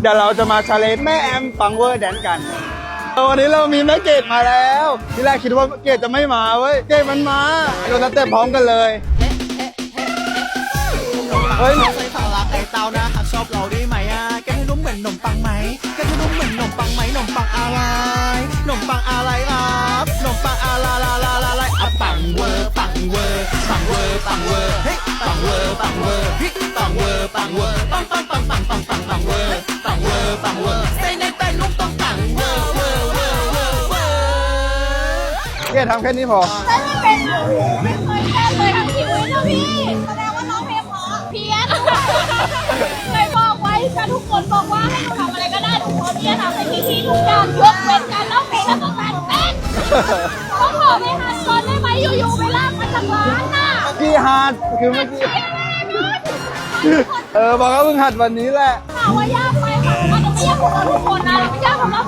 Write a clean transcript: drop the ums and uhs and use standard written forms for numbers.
เดี๋ยวเราจะมาชาเลนจ์แม่แอมฟังเวอร์แดนกันวันนี้เรามีแม่เกดมาแล้วที่แรกคิดว่าเกดจะไม่มาเว้ยเกดมันมาเราสเต็ปพร้อมกันเลยเฮ้ย ใส่สาระไก่เต้านะหากชอบเราได้ไหมอ่ะแกให้นุ่มเหมือนขนมปังไหมแกให้นุ่มเหมือนขนมปังไหมขนมปังอะไรขนมปังอะไรครับขนมปังอะไรอ่ะปังเวอร์ปังเวอร์ปังเวอร์ปังเวอร์เฮ้ยปังเวอร์ปังเวอร์เฮ้ยปังเวอร์ปังเวอร์ปังปังปังปังปังปังปังเวอร์ปังเวอร์ปังเวอร์ใส่ในแป้งนุ่มต้องปังเวอร์เวอร์เวอร์เวอร์เวอร์ เกดทำแค่นี้พอ ฉันไม่เป็นหนูไม่เคยแก้เลยทั้งชีวิตนะพี่แสดงว่าน้องเพลงเพราะเพี้ยนเคยบอกไว้ฉันทุกคนบอกว่าให้หนูทำอะไรก็ได้หนูพร้อมที่จะทำในที่ทุกอย่างยกเว้นการร้องเพลงแล้วก็การเต้นเขาขอไปหัดก่อนได้ไหมอยู่ๆไปลากมาจากร้านน่ะ พี่ฮาร์ดคือเมื่อกี้บอกว่าเพิ่งหัดวันนี้แหละ ถามว่ายากไหมค่ะมันจะไม่ยากสำหรับทุกคนนะเราไม่ยากสำหรับ